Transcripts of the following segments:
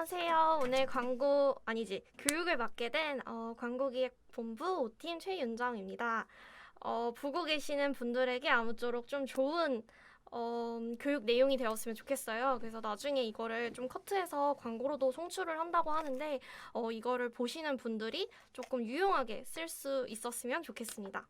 안녕하세요. 오늘 교육을 맡게 된 광고기획본부 5팀 최윤정입니다. 보고 계시는 분들에게 아무쪼록 좀 좋은 교육 내용이 되었으면 좋겠어요. 그래서 나중에 이거를 좀 커트해서 광고로도 송출을 한다고 하는데 이거를 보시는 분들이 조금 유용하게 쓸 수 있었으면 좋겠습니다.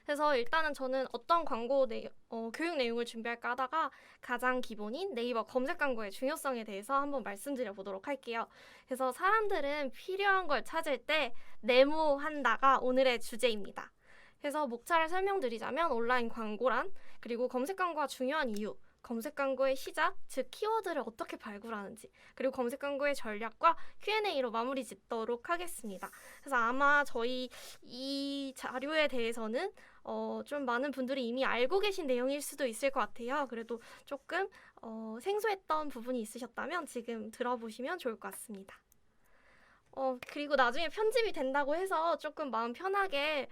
그래서 일단은 저는 어떤 교육 내용을 준비할까 하다가 가장 기본인 네이버 검색 광고의 중요성에 대해서 한번 말씀드려 보도록 할게요. 그래서 사람들은 필요한 걸 찾을 때 네모한다가 오늘의 주제입니다. 그래서 목차를 설명드리자면 온라인 광고란, 그리고 검색 광고가 중요한 이유, 검색 광고의 시작, 즉 키워드를 어떻게 발굴하는지, 그리고 검색 광고의 전략과 Q&A로 마무리 짓도록 하겠습니다. 그래서 아마 저희 이 자료에 대해서는 좀 많은 분들이 이미 알고 계신 내용일 수도 있을 것 같아요. 그래도 조금 생소했던 부분이 있으셨다면 지금 들어보시면 좋을 것 같습니다. 그리고 나중에 편집이 된다고 해서 조금 마음 편하게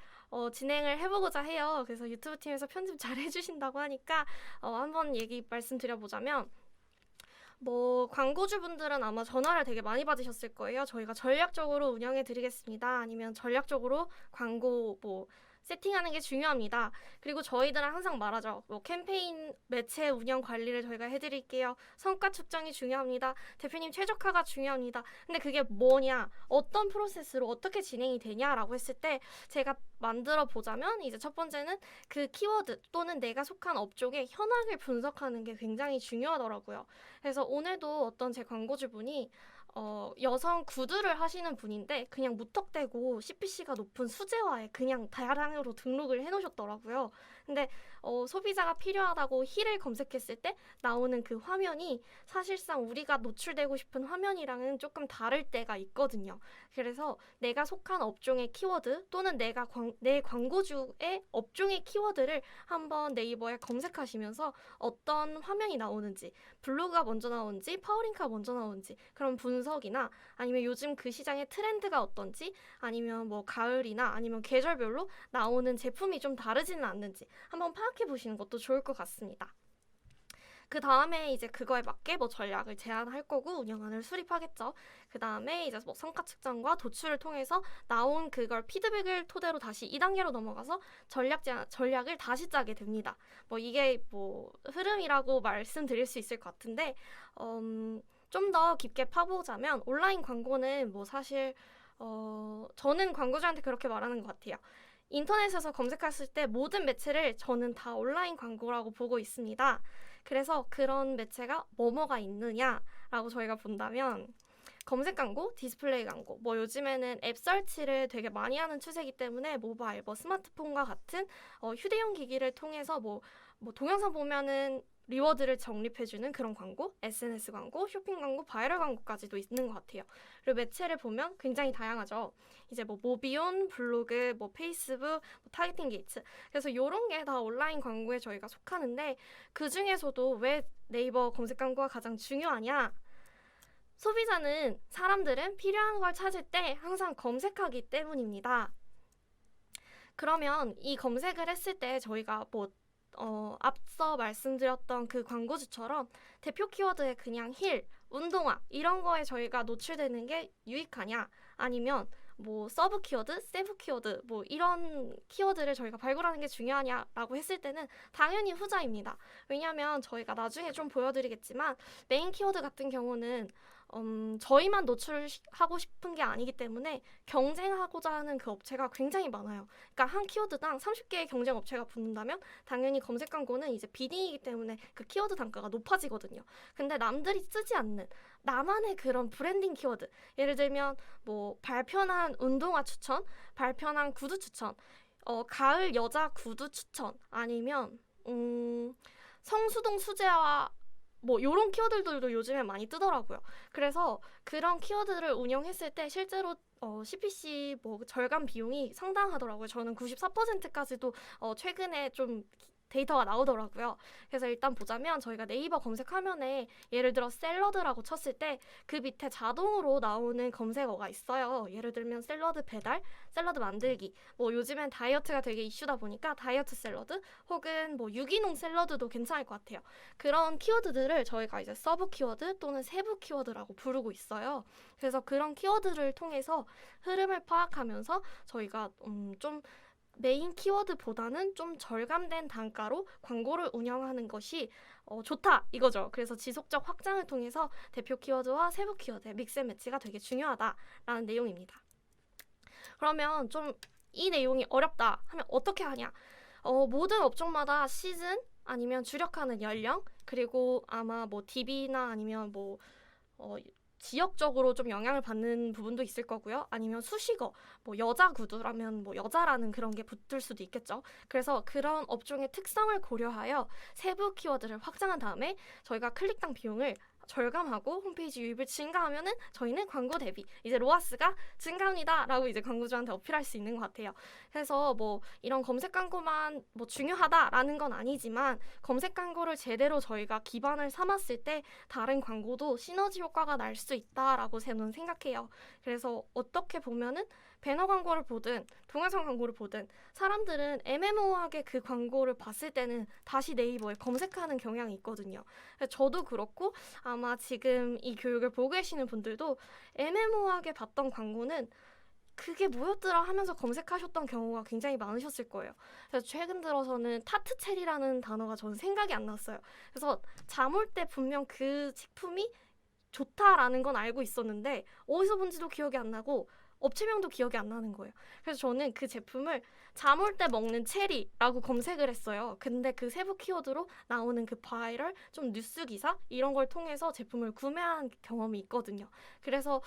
진행을 해보고자 해요. 그래서 유튜브 팀에서 편집 잘 해주신다고 하니까 한번 말씀드려보자면, 광고주분들은 아마 전화를 되게 많이 받으셨을 거예요. 저희가 전략적으로 운영해드리겠습니다. 아니면 전략적으로 광고 세팅하는 게 중요합니다. 그리고 저희들은 항상 말하죠. 캠페인 매체 운영 관리를 저희가 해드릴게요. 성과 측정이 중요합니다. 대표님 최적화가 중요합니다. 근데 그게 뭐냐? 어떤 프로세스로 어떻게 진행이 되냐라고 했을 때 제가 만들어 보자면 이제 첫 번째는 그 키워드 또는 내가 속한 업종의 현황을 분석하는 게 굉장히 중요하더라고요. 그래서 오늘도 어떤 제 광고주분이 여성 구두를 하시는 분인데 그냥 무턱대고 CPC가 높은 수제화에 그냥 다량으로 등록을 해놓으셨더라고요. 근데 소비자가 필요하다고 힐을 검색했을 때 나오는 그 화면이 사실상 우리가 노출되고 싶은 화면이랑은 조금 다를 때가 있거든요. 그래서 내가 속한 업종의 키워드 또는 내 광고주의 업종의 키워드를 한번 네이버에 검색하시면서 어떤 화면이 나오는지, 블로그가 먼저 나오는지 파워링크가 먼저 나오는지 그런 분석이나, 아니면 요즘 그 시장의 트렌드가 어떤지, 아니면 가을이나 아니면 계절별로 나오는 제품이 좀 다르지는 않는지 한번 파악해 보시는 것도 좋을 것 같습니다. 그 다음에 이제 그거에 맞게 전략을 제안할 거고 운영안을 수립하겠죠. 그 다음에 이제 성과 측정과 도출을 통해서 나온 그걸 피드백을 토대로 다시 2단계로 넘어가서 전략을 다시 짜게 됩니다. 이게 흐름이라고 말씀드릴 수 있을 것 같은데, 좀 더 깊게 파보자면 온라인 광고는 사실 저는 광고주한테 그렇게 말하는 것 같아요. 인터넷에서 검색했을 때 모든 매체를 저는 다 온라인 광고라고 보고 있습니다. 그래서 그런 매체가 뭐가 있느냐라고 저희가 본다면, 검색 광고, 디스플레이 광고, 요즘에는 앱 설치를 되게 많이 하는 추세이기 때문에 모바일, 스마트폰과 같은 휴대용 기기를 통해서 동영상 보면은 리워드를 적립해주는 그런 광고, SNS 광고, 쇼핑 광고, 바이럴 광고까지도 있는 것 같아요. 그리고 매체를 보면 굉장히 다양하죠. 이제 모비온, 블로그, 페이스북, 타겟팅 게이츠. 그래서 이런 게 다 온라인 광고에 저희가 속하는데, 그 중에서도 왜 네이버 검색 광고가 가장 중요하냐? 소비자는, 사람들은 필요한 걸 찾을 때 항상 검색하기 때문입니다. 그러면 이 검색을 했을 때 저희가 앞서 말씀드렸던 그 광고주처럼 대표 키워드에 그냥 힐, 운동화 이런 거에 저희가 노출되는 게 유익하냐, 아니면 서브 키워드, 세부 키워드 이런 키워드를 저희가 발굴하는 게 중요하냐라고 했을 때는 당연히 후자입니다. 왜냐하면 저희가 나중에 좀 보여드리겠지만 메인 키워드 같은 경우는 저희만 노출하고 싶은 게 아니기 때문에 경쟁하고자 하는 그 업체가 굉장히 많아요. 그러니까 한 키워드당 30개의 경쟁 업체가 붙는다면 당연히 검색 광고는 이제 비딩이기 때문에 그 키워드 단가가 높아지거든요. 근데 남들이 쓰지 않는 나만의 그런 브랜딩 키워드, 예를 들면 발편한 운동화 추천, 발편한 구두 추천, 가을 여자 구두 추천, 아니면 성수동 수제화 요런 키워드들도 요즘에 많이 뜨더라고요. 그래서 그런 키워드를 운영했을 때 실제로 CPC 절감 비용이 상당하더라고요. 저는 94%까지도 최근에 좀 데이터가 나오더라고요. 그래서 일단 보자면 저희가 네이버 검색 화면에 예를 들어 샐러드라고 쳤을 때 그 밑에 자동으로 나오는 검색어가 있어요. 예를 들면 샐러드 배달, 샐러드 만들기. 뭐 요즘엔 다이어트가 되게 이슈다 보니까 다이어트 샐러드 혹은 뭐 유기농 샐러드도 괜찮을 것 같아요. 그런 키워드들을 저희가 이제 서브 키워드 또는 세부 키워드라고 부르고 있어요. 그래서 그런 키워드를 통해서 흐름을 파악하면서 저희가 좀 메인 키워드보다는 좀 절감된 단가로 광고를 운영하는 것이 좋다 이거죠. 그래서 지속적 확장을 통해서 대표 키워드와 세부 키워드의 믹스앤매치가 되게 중요하다라는 내용입니다. 그러면 좀 이 내용이 어렵다 하면 어떻게 하냐? 모든 업종마다 시즌 아니면 주력하는 연령 그리고 아마 뭐 DB나 아니면 뭐 지역적으로 좀 영향을 받는 부분도 있을 거고요. 아니면 수식어, 뭐 여자 구두라면 뭐 여자라는 그런 게 붙을 수도 있겠죠. 그래서 그런 업종의 특성을 고려하여 세부 키워드를 확장한 다음에 저희가 클릭당 비용을 절감하고 홈페이지 유입을 증가하면은 저희는 광고 대비 이제 로아스가 증가합니다라고 이제 광고주한테 어필할 수 있는 것 같아요. 그래서 뭐 이런 검색 광고만 뭐 중요하다라는 건 아니지만 검색 광고를 제대로 저희가 기반을 삼았을 때 다른 광고도 시너지 효과가 날 수 있다라고 저는 생각해요. 그래서 어떻게 보면은 배너 광고를 보든 동영상 광고를 보든 사람들은 애매모호하게 그 광고를 봤을 때는 다시 네이버에 검색하는 경향이 있거든요. 저도 그렇고 아마 지금 이 교육을 보고 계시는 분들도 애매모호하게 봤던 광고는 그게 뭐였더라 하면서 검색하셨던 경우가 굉장히 많으셨을 거예요. 그래서 최근 들어서는 타트 체리라는 단어가 저는 생각이 안 났어요. 그래서 잠 올 때 분명 그 식품이 좋다라는 건 알고 있었는데 어디서 본지도 기억이 안 나고 업체명도 기억이 안 나는 거예요. 그래서 저는 그 제품을 잠 올 때 먹는 체리라고 검색을 했어요. 근데 그 세부 키워드로 나오는 그 바이럴, 좀 뉴스 기사 이런 걸 통해서 제품을 구매한 경험이 있거든요. 그래서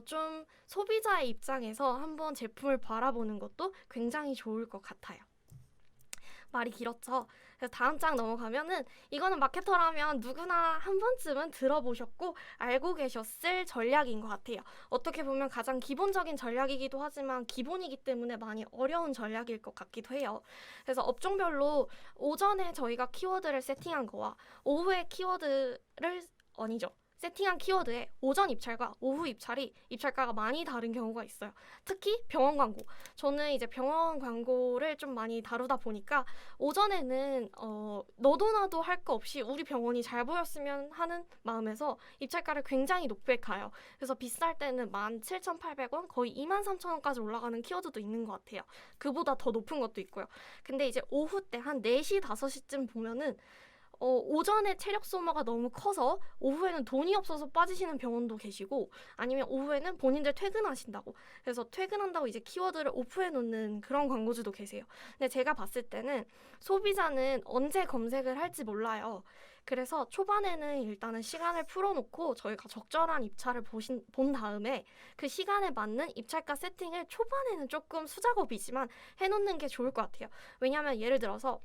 좀 소비자의 입장에서 한번 제품을 바라보는 것도 굉장히 좋을 것 같아요. 말이 길었죠. 그래서 다음 장 넘어가면은 이거는 마케터라면 누구나 한 번쯤은 들어보셨고 알고 계셨을 전략인 것 같아요. 어떻게 보면 가장 기본적인 전략이기도 하지만 기본이기 때문에 많이 어려운 전략일 것 같기도 해요. 그래서 업종별로 오전에 저희가 키워드를 세팅한 거와 오후에 키워드를 아니죠. 세팅한 키워드에 오전 입찰과 오후 입찰가가 많이 다른 경우가 있어요. 특히 병원 광고. 저는 이제 병원 광고를 좀 많이 다루다 보니까 오전에는 너도 나도 할 거 없이 우리 병원이 잘 보였으면 하는 마음에서 입찰가를 굉장히 높게 가요. 그래서 비쌀 때는 17,800원 거의 23,000원까지 올라가는 키워드도 있는 것 같아요. 그보다 더 높은 것도 있고요. 근데 이제 오후 때 한 4시, 5시쯤 보면은 오전에 체력 소모가 너무 커서 오후에는 돈이 없어서 빠지시는 병원도 계시고 아니면 오후에는 본인들 퇴근하신다고 그래서 퇴근한다고 이제 키워드를 오프해 놓는 그런 광고주도 계세요. 근데 제가 봤을 때는 소비자는 언제 검색을 할지 몰라요. 그래서 초반에는 일단은 시간을 풀어놓고 저희가 적절한 입찰을 본 다음에 그 시간에 맞는 입찰가 세팅을 초반에는 조금 수작업이지만 해놓는 게 좋을 것 같아요. 왜냐하면 예를 들어서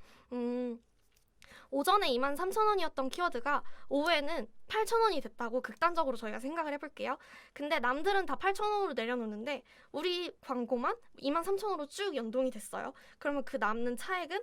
오전에 23,000원이었던 키워드가 오후에는 8,000원이 됐다고 극단적으로 저희가 생각을 해볼게요. 근데 남들은 다 8,000원으로 내려놓는데 우리 광고만 23,000원으로 쭉 연동이 됐어요. 그러면 그 남는 차액은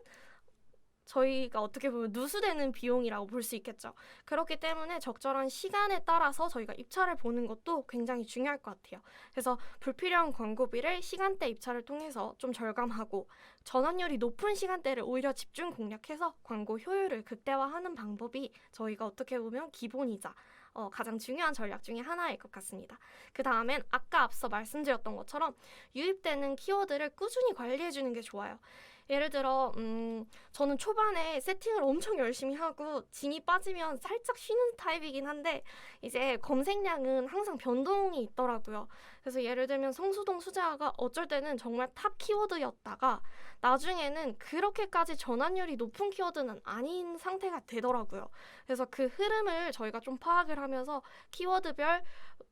저희가 어떻게 보면 누수되는 비용이라고 볼 수 있겠죠. 그렇기 때문에 적절한 시간에 따라서 저희가 입찰을 보는 것도 굉장히 중요할 것 같아요. 그래서 불필요한 광고비를 시간대 입찰을 통해서 좀 절감하고 전환율이 높은 시간대를 오히려 집중 공략해서 광고 효율을 극대화하는 방법이 저희가 어떻게 보면 기본이자 가장 중요한 전략 중에 하나일 것 같습니다. 그 다음엔 아까 앞서 말씀드렸던 것처럼 유입되는 키워드를 꾸준히 관리해주는 게 좋아요. 예를 들어 저는 초반에 세팅을 엄청 열심히 하고 진이 빠지면 살짝 쉬는 타입이긴 한데 이제 검색량은 항상 변동이 있더라고요. 그래서 예를 들면 성수동 수제화가 어쩔 때는 정말 탑 키워드였다가 나중에는 그렇게까지 전환율이 높은 키워드는 아닌 상태가 되더라고요. 그래서 그 흐름을 저희가 좀 파악을 하면서 키워드별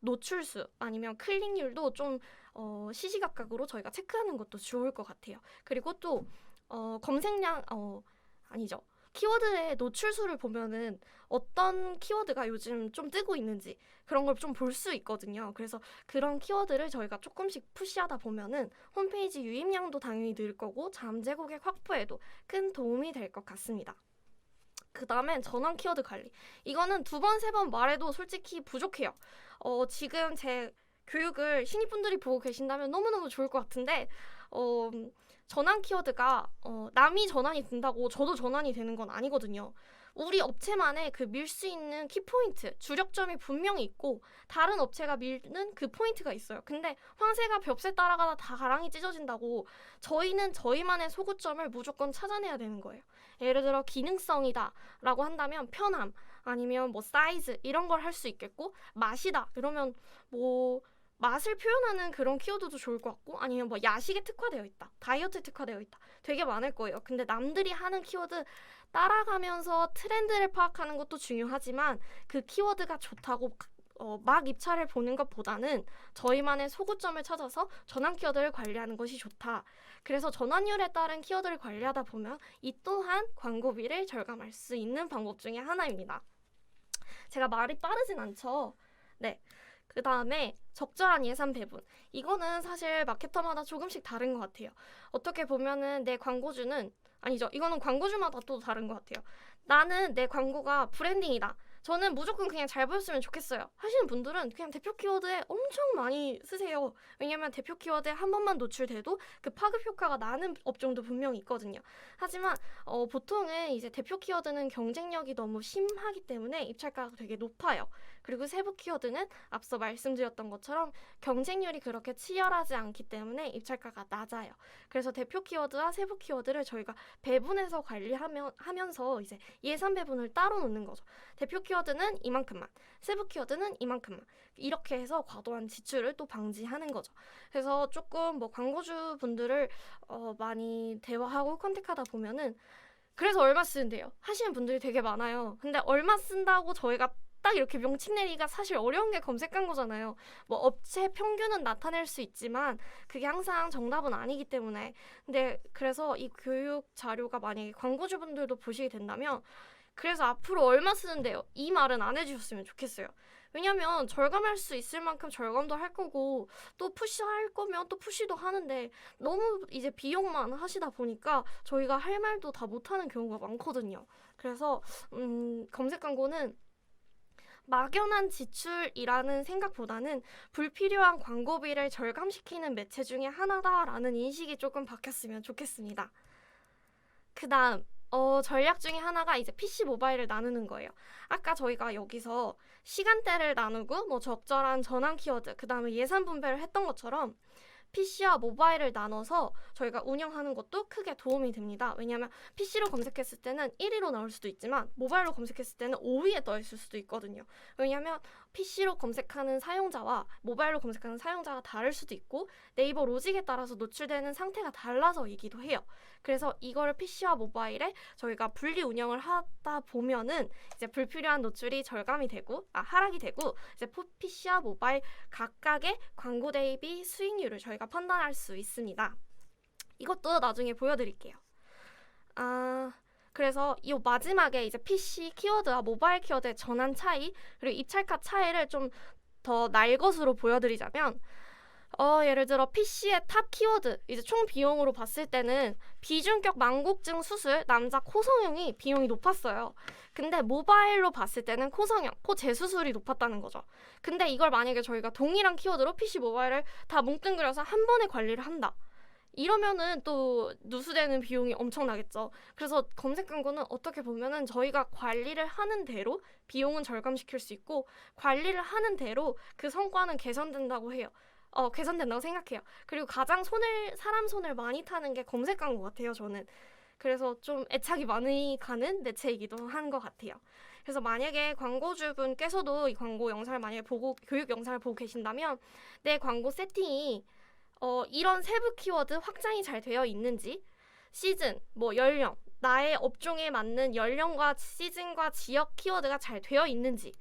노출수 아니면 클릭률도 좀 시시각각으로 저희가 체크하는 것도 좋을 것 같아요. 그리고 또 검색량 아니죠. 키워드의 노출수를 보면은 어떤 키워드가 요즘 좀 뜨고 있는지 그런 걸 좀 볼 수 있거든요. 그래서 그런 키워드를 저희가 조금씩 푸시하다 보면은 홈페이지 유입량도 당연히 늘 거고 잠재 고객 확보에도 큰 도움이 될 것 같습니다. 그 다음엔 전환 키워드 관리. 이거는 두 번, 세 번 말해도 솔직히 부족해요. 지금 제 교육을 신입분들이 보고 계신다면 너무너무 좋을 것 같은데, 전환 키워드가 남이 전환이 된다고 저도 전환이 되는 건 아니거든요. 우리 업체만의 그 밀 수 있는 키포인트, 주력점이 분명히 있고 다른 업체가 밀는 그 포인트가 있어요. 근데 황새가 벽새 따라가다 다 가랑이 찢어진다고 저희는 저희만의 소구점을 무조건 찾아내야 되는 거예요. 예를 들어 기능성이다 라고 한다면 편함, 아니면 뭐 사이즈 이런 걸 할 수 있겠고, 맛이다 이러면 뭐 맛을 표현하는 그런 키워드도 좋을 것 같고, 아니면 뭐 야식에 특화되어 있다, 다이어트 특화되어 있다, 되게 많을 거예요. 근데 남들이 하는 키워드 따라가면서 트렌드를 파악하는 것도 중요하지만 그 키워드가 좋다고 막 입찰을 보는 것보다는 저희만의 소구점을 찾아서 전환 키워드를 관리하는 것이 좋다. 그래서 전환율에 따른 키워드를 관리하다 보면 이 또한 광고비를 절감할 수 있는 방법 중에 하나입니다. 제가 말이 빠르진 않죠? 네. 그 다음에 적절한 예산 배분. 이거는 사실 마케터마다 조금씩 다른 것 같아요. 어떻게 보면은 내 광고주는 아니죠. 이거는 광고주마다 또 다른 것 같아요. 나는 내 광고가 브랜딩이다. 저는 무조건 그냥 잘 보였으면 좋겠어요. 하시는 분들은 그냥 대표 키워드에 엄청 많이 쓰세요. 왜냐면 대표 키워드에 한 번만 노출돼도 그 파급 효과가 나는 업종도 분명히 있거든요. 하지만 보통은 이제 대표 키워드는 경쟁력이 너무 심하기 때문에 입찰가가 되게 높아요. 그리고 세부 키워드는 앞서 말씀드렸던 것처럼 경쟁률이 그렇게 치열하지 않기 때문에 입찰가가 낮아요. 그래서 대표 키워드와 세부 키워드를 저희가 배분해서 관리하면서 이제 예산 배분을 따로 놓는 거죠. 대표 키워드는 이만큼만, 세부 키워드는 이만큼만, 이렇게 해서 과도한 지출을 또 방지하는 거죠. 그래서 조금 뭐 광고주 분들을 많이 대화하고 컨택하다 보면은 그래서 얼마 쓰는데요 하시는 분들이 되게 많아요. 근데 얼마 쓴다고 저희가 딱 이렇게 명칭 내리기가 사실 어려운 게 검색 광고잖아요. 뭐 업체 평균은 나타낼 수 있지만 그게 항상 정답은 아니기 때문에. 근데 그래서 이 교육 자료가 만약에 광고주분들도 보시게 된다면 그래서 앞으로 얼마 쓰는데요? 이 말은 안 해주셨으면 좋겠어요. 왜냐면 절감할 수 있을 만큼 절감도 할 거고 또 푸시할 거면 또 푸시도 하는데 너무 이제 비용만 하시다 보니까 저희가 할 말도 다 못하는 경우가 많거든요. 그래서 검색 광고는 막연한 지출이라는 생각보다는 불필요한 광고비를 절감시키는 매체 중에 하나다라는 인식이 조금 바뀌었으면 좋겠습니다. 그 다음 전략 중에 하나가 이제 PC 모바일을 나누는 거예요. 아까 저희가 여기서 시간대를 나누고 뭐 적절한 전환 키워드, 그 다음에 예산 분배를 했던 것처럼 PC와 모바일을 나눠서 저희가 운영하는 것도 크게 도움이 됩니다. 왜냐하면 PC로 검색했을 때는 1위로 나올 수도 있지만 모바일로 검색했을 때는 5위에 떠 있을 수도 있거든요. 왜냐하면 PC로 검색하는 사용자와 모바일로 검색하는 사용자가 다를 수도 있고 네이버 로직에 따라서 노출되는 상태가 달라서이기도 해요. 그래서 이거를 PC와 모바일에 저희가 분리 운영을 하다 보면은 이제 불필요한 노출이 절감이 되고 하락이 되고 이제 PC와 모바일 각각의 광고 대비 수익률을 저희가 판단할 수 있습니다. 이것도 나중에 보여드릴게요. 그래서 이 마지막에 이제 PC 키워드와 모바일 키워드의 전환 차이 그리고 입찰가 차이를 좀 더 날것으로 보여드리자면 예를 들어 PC의 탑 키워드 이제 총 비용으로 봤을 때는 비중격 망곡증 수술 남자 코 성형이 비용이 높았어요. 근데 모바일로 봤을 때는 코 성형, 코 재수술이 높았다는 거죠. 근데 이걸 만약에 저희가 동일한 키워드로 PC 모바일을 다 뭉뚱그려서 한 번에 관리를 한다. 이러면은 또 누수되는 비용이 엄청나겠죠. 그래서 검색 광고는 어떻게 보면은 저희가 관리를 하는 대로 비용은 절감시킬 수 있고 관리를 하는 대로 그 성과는 개선된다고 해요. 개선된다고 생각해요. 그리고 가장 사람 손을 많이 타는 게 검색 광고 같아요, 저는. 그래서 좀 애착이 많이 가는 매체이기도 한 것 같아요. 그래서 만약에 광고주분께서도 이 광고 영상을 만약에 교육 영상을 보고 계신다면 내 광고 세팅이 이런 세부 키워드 확장이 잘 되어 있는지, 시즌, 뭐 연령, 나의 업종에 맞는 연령과 시즌과 지역 키워드가 잘 되어 있는지,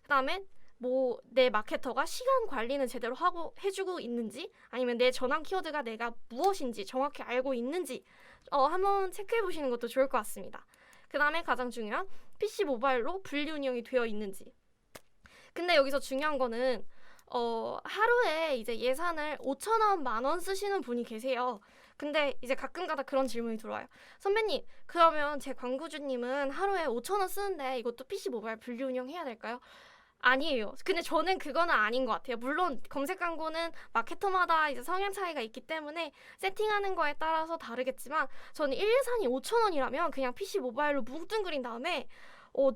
그 다음에 뭐 내 마케터가 시간 관리는 제대로 하고 해주고 있는지, 아니면 내 전환 키워드가 내가 무엇인지 정확히 알고 있는지 한번 체크해 보시는 것도 좋을 것 같습니다. 그 다음에 가장 중요한 PC 모바일로 분리 운영이 되어 있는지. 근데 여기서 중요한 거는 하루에 이제 예산을 5,000원, 10,000원 쓰시는 분이 계세요. 근데 이제 가끔가다 그런 질문이 들어와요. 선배님, 그러면 제 광고주님은 하루에 5,000원 쓰는데 이것도 PC 모바일 분리 운영해야 될까요? 아니에요. 근데 저는 그거는 아닌 것 같아요. 물론 검색 광고는 마케터마다 이제 성향 차이가 있기 때문에 세팅하는 거에 따라서 다르겠지만 저는 일 예산이 5,000원이라면 그냥 PC 모바일로 뭉뚱그린 다음에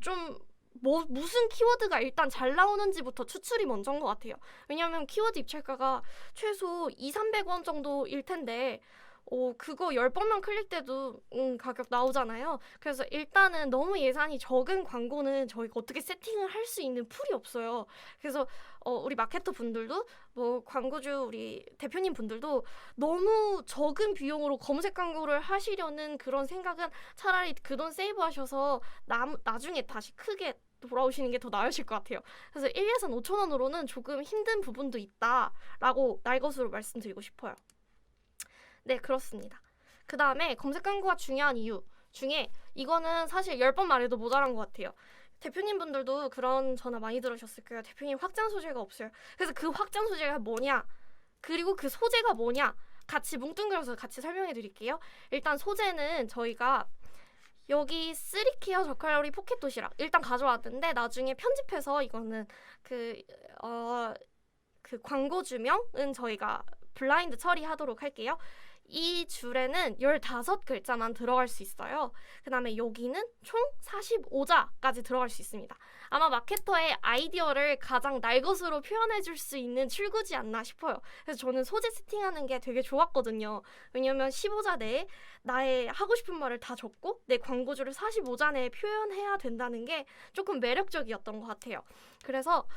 좀 무슨 키워드가 일단 잘 나오는지부터 추출이 먼저인 것 같아요. 왜냐하면 키워드 입찰가가 최소 200~300원 정도일 텐데 그거 10번만 클릭돼도 가격 나오잖아요. 그래서 일단은 너무 예산이 적은 광고는 저희가 어떻게 세팅을 할 수 있는 풀이 없어요. 그래서 우리 마케터 분들도 뭐 광고주 우리 대표님 분들도 너무 적은 비용으로 검색 광고를 하시려는 그런 생각은 차라리 그 돈 세이브 하셔서 나중에 다시 크게 돌아오시는 게 더 나으실 것 같아요. 그래서 1예산 5,000원으로는 조금 힘든 부분도 있다라고 날 것으로 말씀드리고 싶어요. 네, 그렇습니다. 그 다음에 검색 광고가 중요한 이유 중에 이거는 사실 10번 말해도 모자란 것 같아요. 대표님 분들도 그런 전화 많이 들으셨을 거예요. 대표님 확장 소재가 없어요. 그래서 그 확장 소재가 뭐냐, 그리고 그 소재가 뭐냐 같이 뭉뚱그려서 같이 설명해 드릴게요. 일단 소재는 저희가 여기 3케어 저칼로리 포켓 도시락 일단 가져왔는데 나중에 편집해서 이거는 그 광고주명은 저희가 블라인드 처리하도록 할게요. 이 줄에는 15글자만 들어갈 수 있어요. 그 다음에 여기는 총 45자까지 들어갈 수 있습니다. 아마 마케터의 아이디어를 가장 날 것으로 표현해줄 수 있는 출구지 않나 싶어요. 그래서 저는 소재 세팅하는 게 되게 좋았거든요. 왜냐면 15자 내에 나의 하고 싶은 말을 다 적고 내 광고주를 45자 내에 표현해야 된다는 게 조금 매력적이었던 것 같아요. 그래서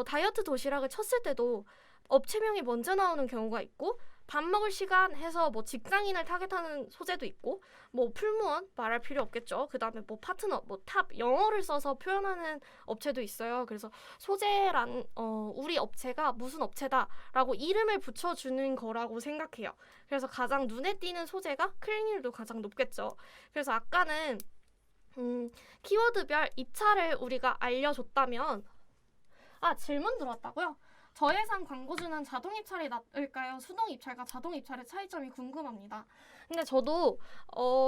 다이어트 도시락을 쳤을 때도 업체명이 먼저 나오는 경우가 있고 밥 먹을 시간 해서 뭐 직장인을 타겟하는 소재도 있고 뭐 풀무원 말할 필요 없겠죠. 그 다음에 뭐 파트너, 뭐 탑 영어를 써서 표현하는 업체도 있어요. 그래서 소재란 우리 업체가 무슨 업체다라고 이름을 붙여주는 거라고 생각해요. 그래서 가장 눈에 띄는 소재가 클릭률도 가장 높겠죠. 그래서 아까는 키워드별 입찰을 우리가 알려줬다면 질문 들어왔다고요? 저예산 광고주는 자동 입찰이 낫을까요? 수동 입찰과 자동 입찰의 차이점이 궁금합니다. 근데 저도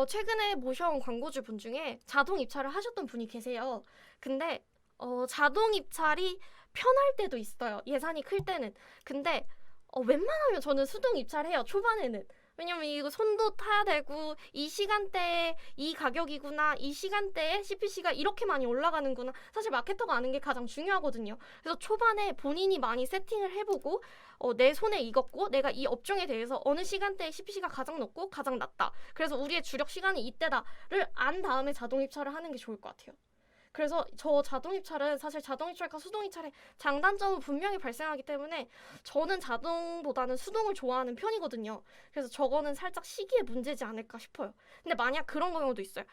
최근에 모셔온 광고주 분 중에 자동 입찰을 하셨던 분이 계세요. 근데 자동 입찰이 편할 때도 있어요. 예산이 클 때는. 근데 웬만하면 저는 수동 입찰해요. 초반에는. 왜냐면 이거 손도 타야 되고 이 시간대에 이 가격이구나, 이 시간대에 CPC가 이렇게 많이 올라가는구나. 사실 마케터가 아는 게 가장 중요하거든요. 그래서 초반에 본인이 많이 세팅을 해보고 내 손에 익었고 내가 이 업종에 대해서 어느 시간대에 CPC가 가장 높고 가장 낮다. 그래서 우리의 주력 시간이 이때다를 안 다음에 자동 입찰을 하는 게 좋을 것 같아요. 그래서 저 자동 입찰은 사실 자동 입찰과 수동 입찰의 장단점은 분명히 발생하기 때문에 저는 자동보다는 수동을 좋아하는 편이거든요. 그래서 저거는 살짝 시기의 문제지 않을까 싶어요. 근데 만약 그런 경우도 있어요.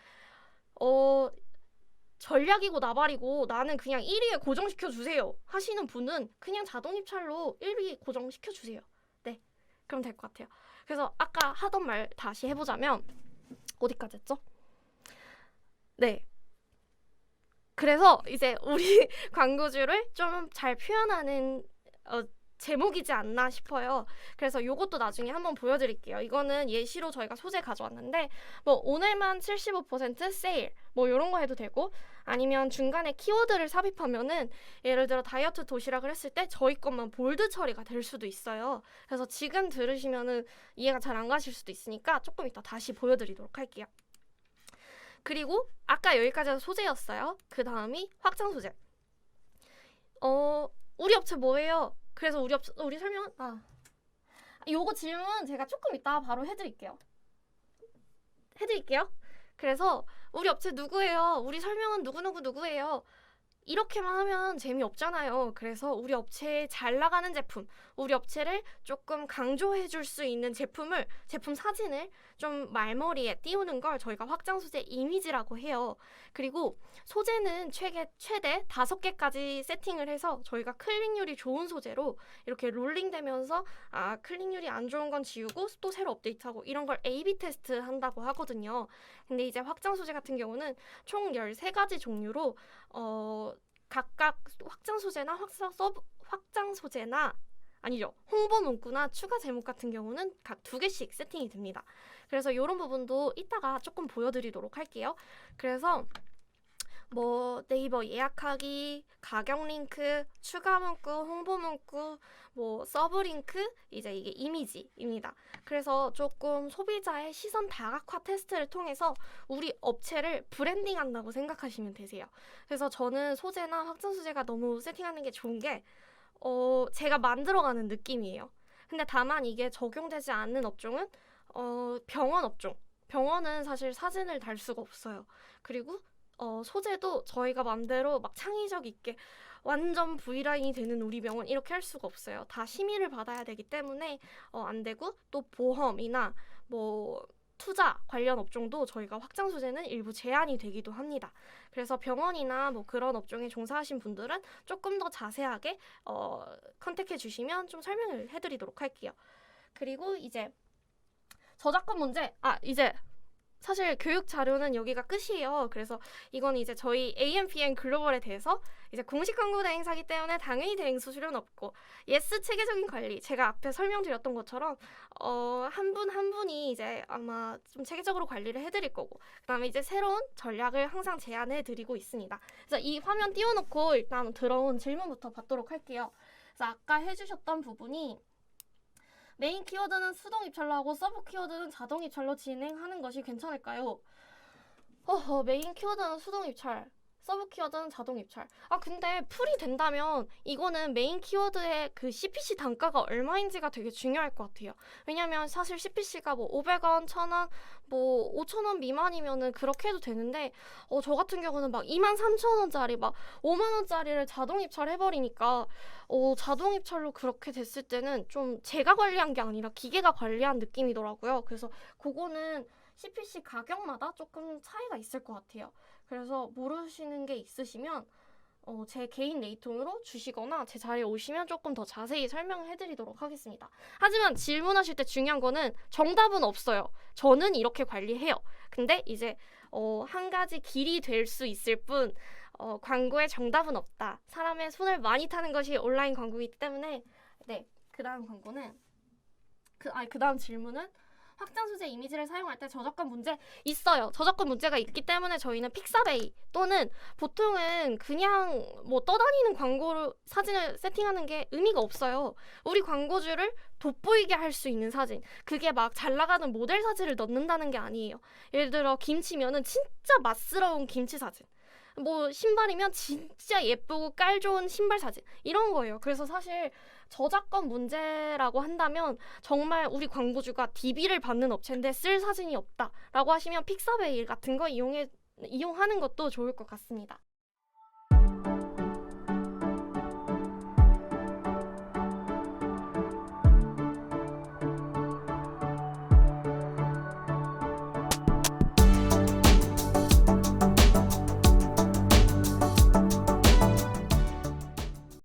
전략이고 나발이고 나는 그냥 1위에 고정시켜 주세요 하시는 분은 그냥 자동 입찰로 1위 고정시켜 주세요. 네, 그럼 될 것 같아요. 그래서 아까 하던 말 다시 해보자면 어디까지 했죠? 네. 그래서 이제 우리 광고주를 좀 잘 표현하는 제목이지 않나 싶어요. 그래서 요것도 나중에 한번 보여드릴게요. 이거는 예시로 저희가 소재 가져왔는데 뭐 오늘만 75% 세일 뭐 이런 거 해도 되고 아니면 중간에 키워드를 삽입하면은 예를 들어 다이어트 도시락을 했을 때 저희 것만 볼드 처리가 될 수도 있어요. 그래서 지금 들으시면은 이해가 잘 안 가실 수도 있으니까 조금 이따 다시 보여드리도록 할게요. 그리고 아까 여기까지가 소재였어요. 그 다음이 확장 소재. 우리 업체 뭐예요? 그래서 우리 설명은 요거 질문 제가 조금 이따 바로 해드릴게요. 그래서 우리 업체 누구예요? 우리 설명은 누구예요? 이렇게만 하면 재미없잖아요. 그래서 우리 업체에 잘 나가는 제품, 우리 업체를 조금 강조해 줄 수 있는 제품 사진을 좀 말머리에 띄우는 걸 저희가 확장 소재 이미지라고 해요. 그리고 소재는 최대 5개까지 세팅을 해서 저희가 클릭률이 좋은 소재로 이렇게 롤링되면서 클릭률이 안 좋은 건 지우고 또 새로 업데이트하고 이런 걸 A/B 테스트 한다고 하거든요. 근데 이제 확장 소재 같은 경우는 총 13가지 종류로 각각 확장 소재나 확장 소재나 아니죠. 홍보 문구나 추가 제목 같은 경우는 각 2개씩 세팅이 됩니다. 그래서 이런 부분도 이따가 조금 보여드리도록 할게요. 그래서 뭐 네이버 예약하기, 가격 링크, 추가 문구, 홍보 문구, 뭐 서브 링크, 이제 이게 이미지입니다. 그래서 조금 소비자의 시선 다각화 테스트를 통해서 우리 업체를 브랜딩한다고 생각하시면 되세요. 그래서 저는 소재나 확장 소재가 너무 세팅하는 게 좋은 게 제가 만들어가는 느낌이에요. 근데 다만 이게 적용되지 않는 업종은 병원 업종. 병원은 사실 사진을 달 수가 없어요. 그리고 소재도 저희가 맘대로 막 창의적 있게 완전 V라인이 되는 우리 병원 이렇게 할 수가 없어요. 다 심의를 받아야 되기 때문에 안 되고, 또 보험이나 뭐 투자 관련 업종도 저희가 확장 소재는 일부 제한이 되기도 합니다. 그래서 병원이나 뭐 그런 업종에 종사하신 분들은 조금 더 자세하게 컨택해 주시면 좀 설명을 해드리도록 할게요. 그리고 이제 저작권 문제, 이제 사실 교육 자료는 여기가 끝이에요. 그래서 이건 이제 저희 AMPM 글로벌에 대해서 이제 공식 광고 대행사기 때문에 당연히 대행 수수료는 없고, 예스 체계적인 관리, 제가 앞에 설명드렸던 것처럼 한 분 한 분이 이제 아마 좀 체계적으로 관리를 해드릴 거고, 그다음에 이제 새로운 전략을 항상 제안해 드리고 있습니다. 그래서 이 화면 띄워놓고 일단 들어온 질문부터 받도록 할게요. 그래서 아까 해주셨던 부분이 메인 키워드는 수동 입찰로 하고 서브 키워드는 자동 입찰로 진행하는 것이 괜찮을까요? 메인 키워드는 수동 입찰, 서브 키워드는 자동 입찰. 근데 풀이 된다면 이거는 메인 키워드의 그 CPC 단가가 얼마인지가 되게 중요할 것 같아요. 왜냐면 사실 CPC가 뭐 500원, 1000원, 뭐 5,000원 미만이면은 그렇게 해도 되는데 저 같은 경우는 막 23,000원짜리 막 5만원짜리를 자동 입찰해버리니까 자동 입찰로 그렇게 됐을 때는 좀 제가 관리한 게 아니라 기계가 관리한 느낌이더라고요. 그래서 그거는 CPC 가격마다 조금 차이가 있을 것 같아요. 그래서 모르시는 게 있으시면 제 개인 레이통으로 주시거나 제 자리에 오시면 조금 더 자세히 설명해드리도록 하겠습니다. 하지만 질문하실 때 중요한 거는 정답은 없어요. 저는 이렇게 관리해요. 근데 이제 한 가지 길이 될 수 있을 뿐 광고에 정답은 없다. 사람의 손을 많이 타는 것이 온라인 광고이기 때문에 네, 그 다음 광고는 그 다음 질문은 확장 소재 이미지를 사용할 때 저작권 문제 있어요. 저작권 문제가 있기 때문에 저희는 픽사베이 또는 보통은 그냥 뭐 떠다니는 광고로 사진을 세팅하는 게 의미가 없어요. 우리 광고주를 돋보이게 할 수 있는 사진, 그게 막 잘 나가는 모델 사진을 넣는다는 게 아니에요. 예를 들어 김치면은 진짜 맛스러운 김치 사진, 뭐 신발이면 진짜 예쁘고 깔 좋은 신발 사진, 이런 거예요. 그래서 사실 저작권 문제라고 한다면 정말 우리 광고주가 DB를 받는 업체인데 쓸 사진이 없다라고 하시면 픽사베일 같은 거 이용하는 것도 좋을 것 같습니다.